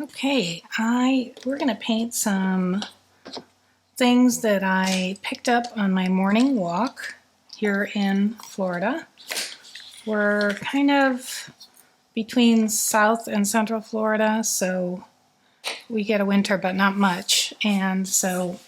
Okay, we're going to paint some things that I picked up on my morning walk here in Florida. We're kind of between South and Central Florida, so we get a winter, but not much. And so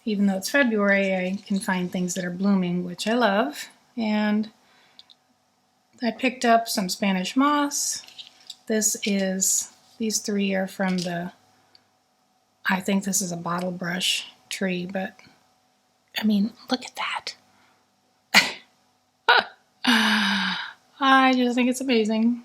even though it's February, I can find things that are blooming, which I love. And I picked up some Spanish moss. These three are from I think this is a bottlebrush tree, but I mean, look at that. I just think it's amazing.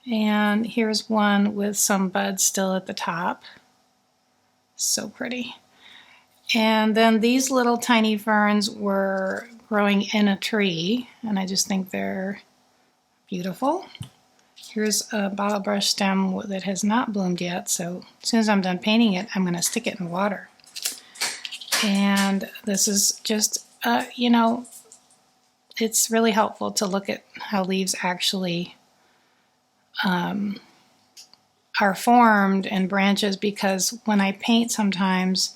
And here's one with some buds still at the top. So pretty. And then these little tiny ferns were growing in a tree, and I just think they're beautiful. Here's a bottlebrush stem that has not bloomed yet, so as soon as I'm done painting it, I'm going to stick it in water. And this is just, it's really helpful to look at how leaves actually are formed and branches, because when I paint sometimes,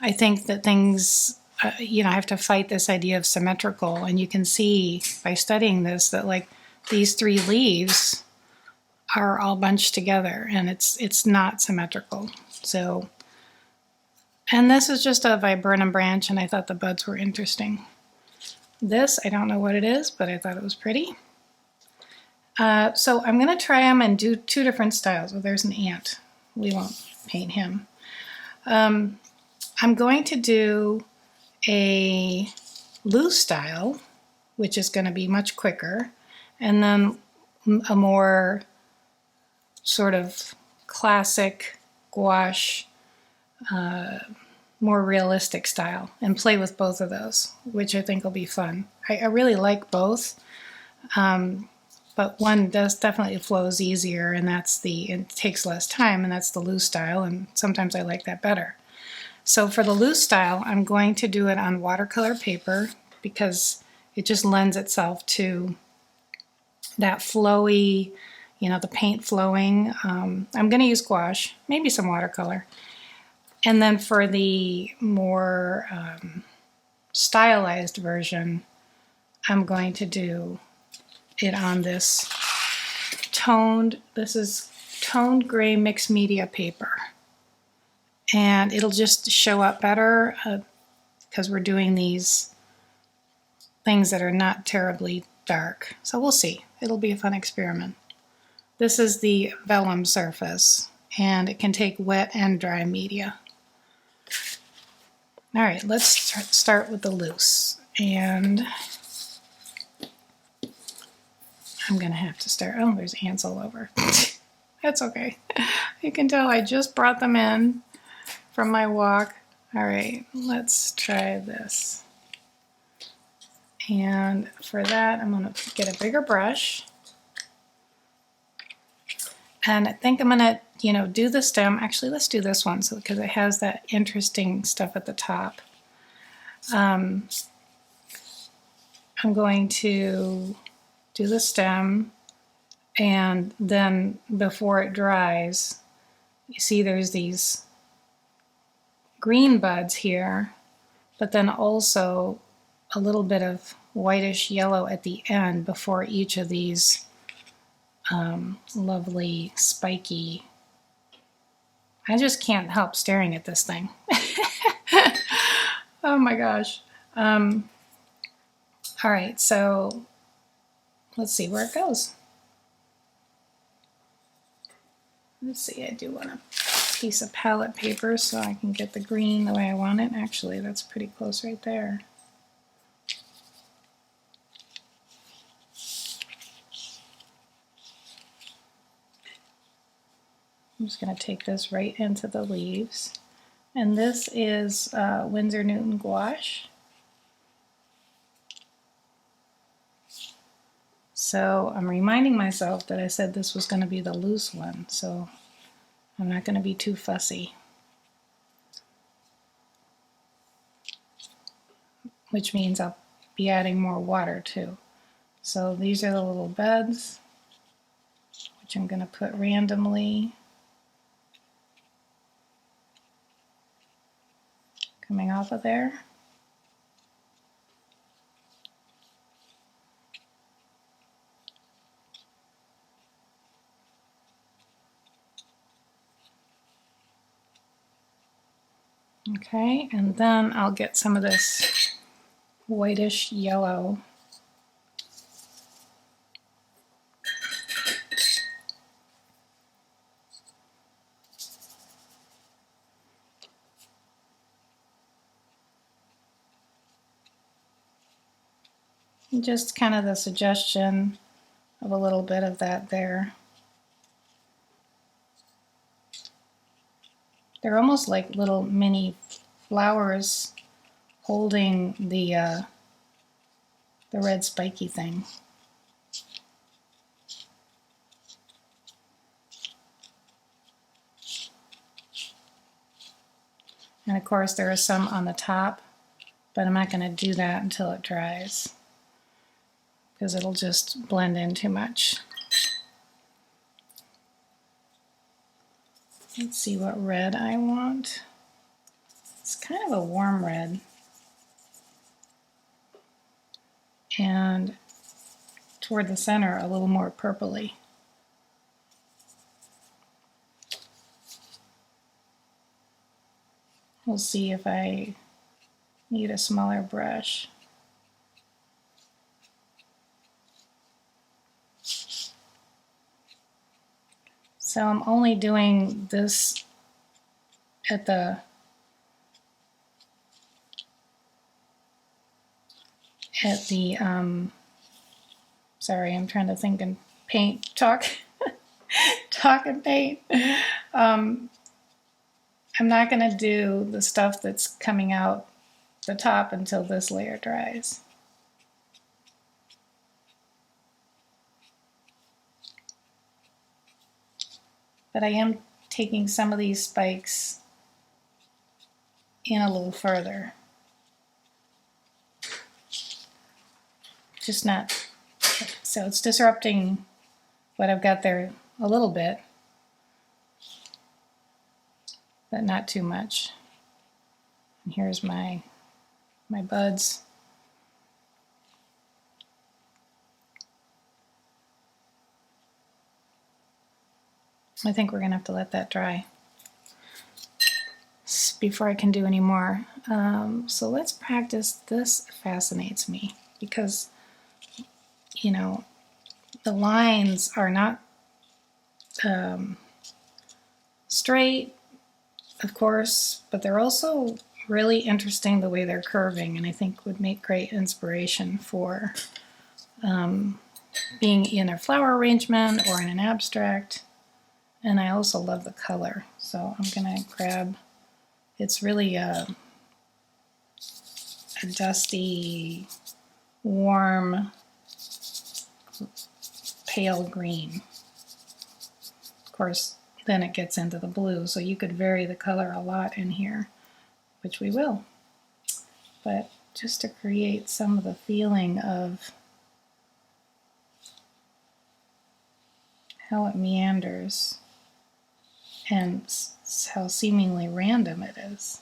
I think that things, I have to fight this idea of symmetrical, and you can see by studying this that like these three leaves are all bunched together, and it's not symmetrical. So, and this is just a viburnum branch, and I thought the buds were interesting. This, I don't know what it is, but I thought it was pretty. So I'm going to try them and do two different styles. Oh, there's an ant. We won't paint him. I'm going to do a loose style, which is going to be much quicker, and then a more sort of classic gouache, more realistic style, and play with both of those, which I think will be fun. I really like both, but one definitely flows easier, and it takes less time, and that's the loose style, and sometimes I like that better. So for the loose style, I'm going to do it on watercolor paper because it just lends itself to that flowy, the paint flowing. I'm going to use gouache, maybe some watercolor. And then for the more stylized version, I'm going to do it on this this is toned gray mixed media paper. And it'll just show up better because we're doing these things that are not terribly dark. So we'll see. It'll be a fun experiment. This is the vellum surface, and it can take wet and dry media. All right, let's start with the loose. And I'm going to have to start. Oh, there's ants all over. That's okay. You can tell I just brought them in from my walk. All right, let's try this. And for that, I'm going to get a bigger brush. And I think I'm going to, do the stem. Actually, let's do this one because it has that interesting stuff at the top. I'm going to do the stem, and then before it dries, you see there's these green buds here, but then also a little bit of whitish yellow at the end before each of these lovely spiky. I just can't help staring at this thing. Oh my gosh. All right, so let's see where it goes. Let's see, I do want a piece of palette paper so I can get the green the way I want it. Actually, that's pretty close right there. I'm just going to take this right into the leaves. And this is Winsor Newton gouache. So I'm reminding myself that I said this was going to be the loose one, so I'm not going to be too fussy. Which means I'll be adding more water too. So these are the little beds, which I'm going to put randomly coming off of there. Okay, and then I'll get some of this whitish yellow. Just kind of the suggestion of a little bit of that there. They're almost like little mini flowers holding the red spiky thing. And of course there are some on the top, but I'm not going to do that until it dries, because it'll just blend in too much. Let's see what red I want. It's kind of a warm red. And toward the center, a little more purpley. We'll see if I need a smaller brush. So I'm only doing this at the sorry, I'm trying to think and talk and paint. I'm not going to do the stuff that's coming out the top until this layer dries. But I am taking some of these spikes in a little further. Just not, so it's disrupting what I've got there a little bit, but not too much. And here's my buds. I think we're gonna have to let that dry before I can do any more. So let's practice. This fascinates me because, you know, the lines are not straight, of course, but they're also really interesting the way they're curving, and I think would make great inspiration for being in a flower arrangement or in an abstract. And I also love the color, so I'm gonna grab, it's really a dusty, warm, pale green. Of course, then it gets into the blue, so you could vary the color a lot in here, which we will. But just to create some of the feeling of how it meanders and how seemingly random it is.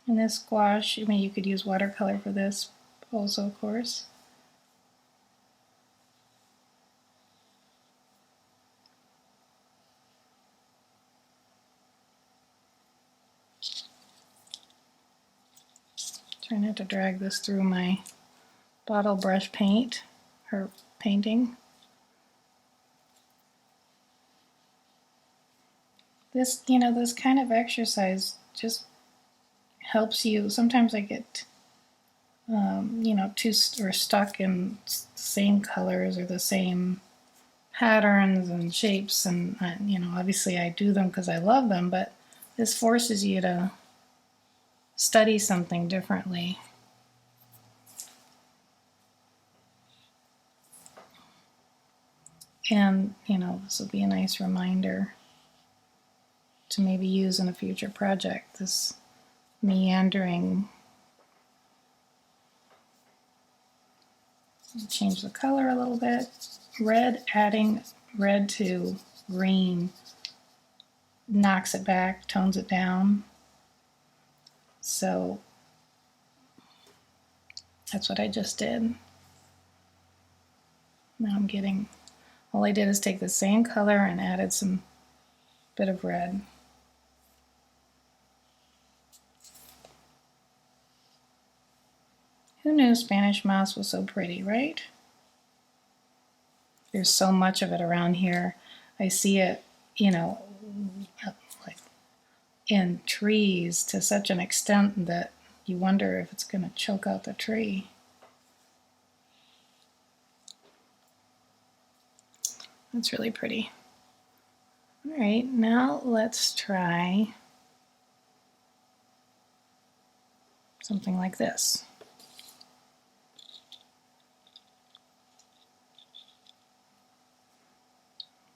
And this gouache, I mean, you could use watercolor for this also, of course. Try not to drag this through my bottle brush paint or painting. This, you know, this kind of exercise just helps you. Sometimes I get, you know, stuck in the same colors or the same patterns and shapes, and you know, obviously I do them because I love them, but this forces you to study something differently. And, you know, this will be a nice reminder to maybe use in a future project, this meandering. Change the color a little bit. Red, adding red to green knocks it back, tones it down. So that's what I just did. Now I'm getting, all I did is take the same color and added some bit of red. Who knew Spanish moss was so pretty, right? There's so much of it around here. I see it, you know, like in trees to such an extent that you wonder if it's going to choke out the tree. That's really pretty. All right, now let's try something like this.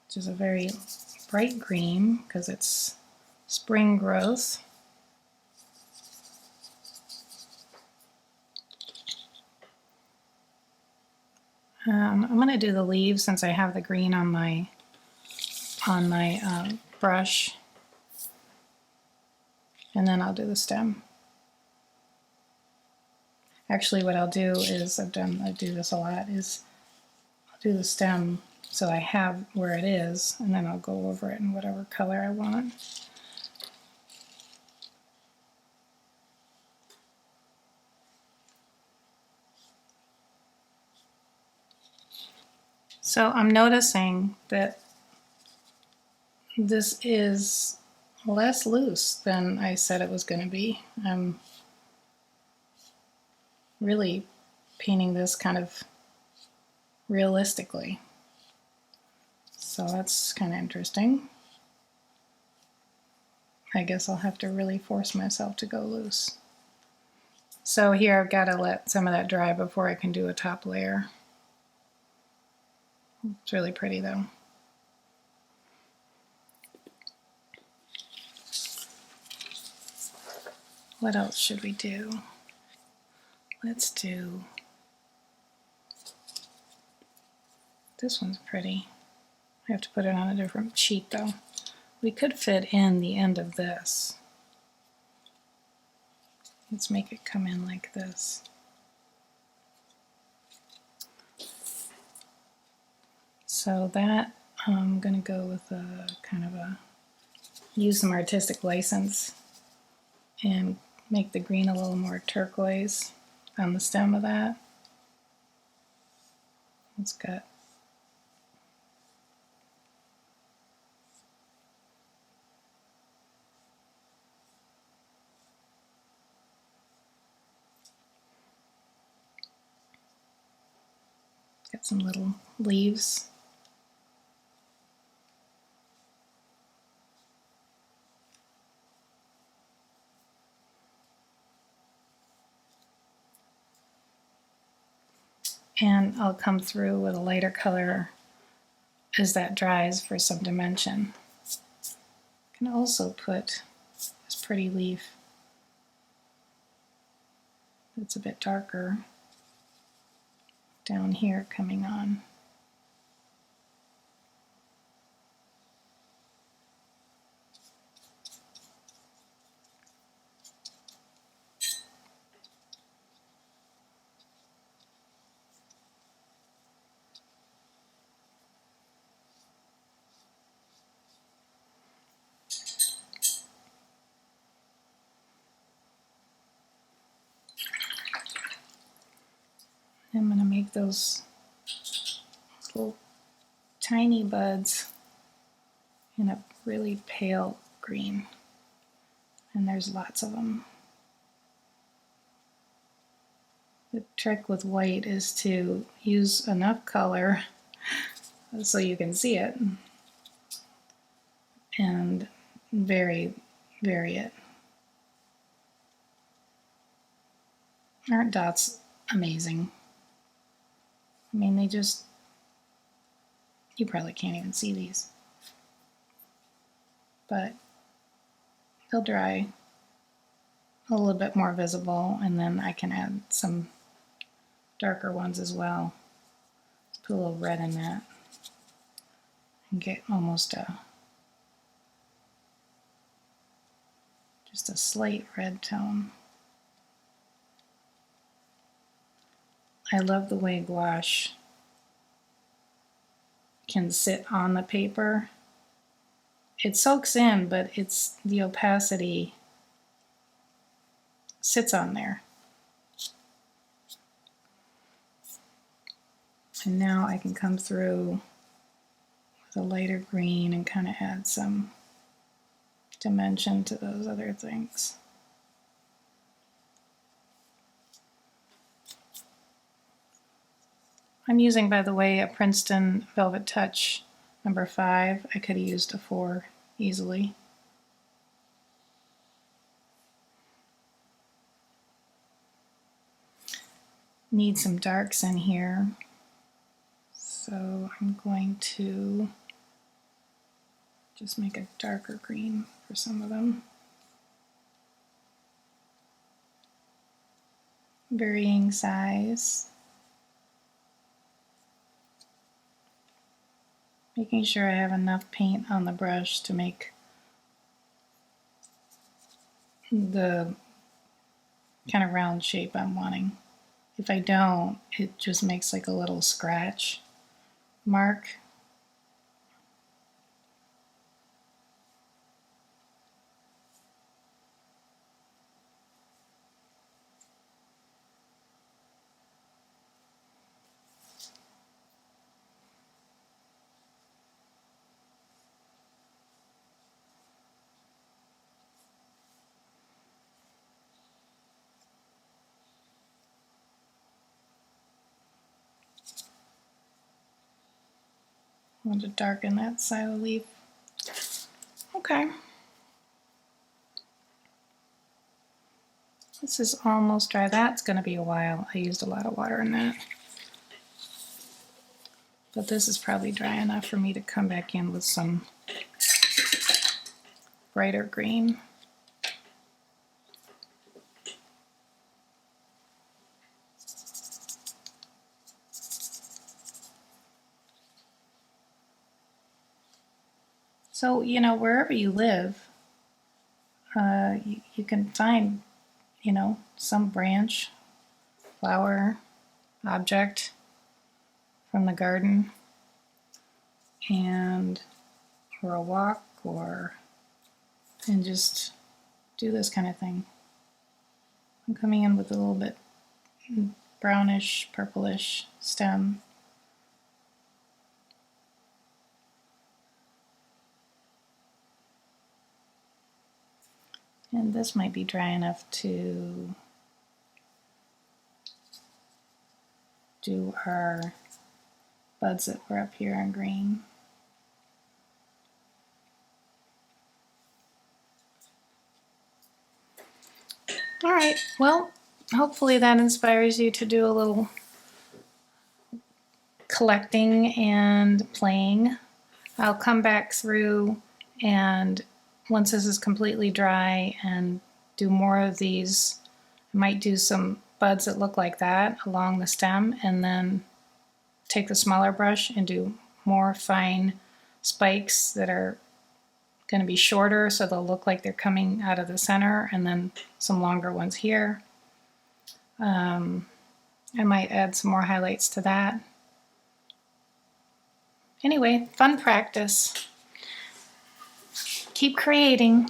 Which is a very bright green because it's spring growth. I'm going to do the leaves since I have the green on my brush, and then I'll do the stem. Actually, what I'll do is, I do this a lot, is I'll do the stem so I have where it is, and then I'll go over it in whatever color I want. So I'm noticing that this is less loose than I said it was going to be. I'm really painting this kind of realistically. So that's kind of interesting. I guess I'll have to really force myself to go loose. So here I've got to let some of that dry before I can do a top layer. It's really pretty though. What else should we do? Let's do, this one's pretty. I have to put it on a different sheet though. We could fit in the end of this. Let's make it come in like this. So that, I'm going to go with a kind of a, use some artistic license and make the green a little more turquoise on the stem of that. It's got some little leaves. And I'll come through with a lighter color as that dries for some dimension. I can also put this pretty leaf that's a bit darker down here coming on. I'm going to make those little tiny buds in a really pale green, and there's lots of them. The trick with white is to use enough color so you can see it and vary it. Aren't dots amazing? I mean, they just, you probably can't even see these, but they'll dry a little bit more visible, and then I can add some darker ones as well. Put a little red in that and get almost just a slight red tone. I love the way gouache can sit on the paper. It soaks in, but it's the opacity sits on there. And now I can come through with a lighter green and kind of add some dimension to those other things. I'm using, by the way, a Princeton Velvet Touch number 5. I could have used a 4 easily. Need some darks in here, so I'm going to just make a darker green for some of them. Varying size. Making sure I have enough paint on the brush to make the kind of round shape I'm wanting. If I don't, it just makes like a little scratch mark. I want to darken that side of the leaf. Okay. This is almost dry. That's going to be a while. I used a lot of water in that. But this is probably dry enough for me to come back in with some brighter green. So, you know, wherever you live, you can find, you know, some branch, flower, object from the garden, and or a walk, and just do this kind of thing. I'm coming in with a little bit brownish, purplish stem. And this might be dry enough to do our buds that were up here in green. All right, well, hopefully that inspires you to do a little collecting and playing. I'll come back through, and once this is completely dry, and do more of these. I might do some buds that look like that along the stem, and then take the smaller brush and do more fine spikes that are going to be shorter, so they'll look like they're coming out of the center, and then some longer ones here. I might add some more highlights to that. Anyway, fun practice. Keep creating.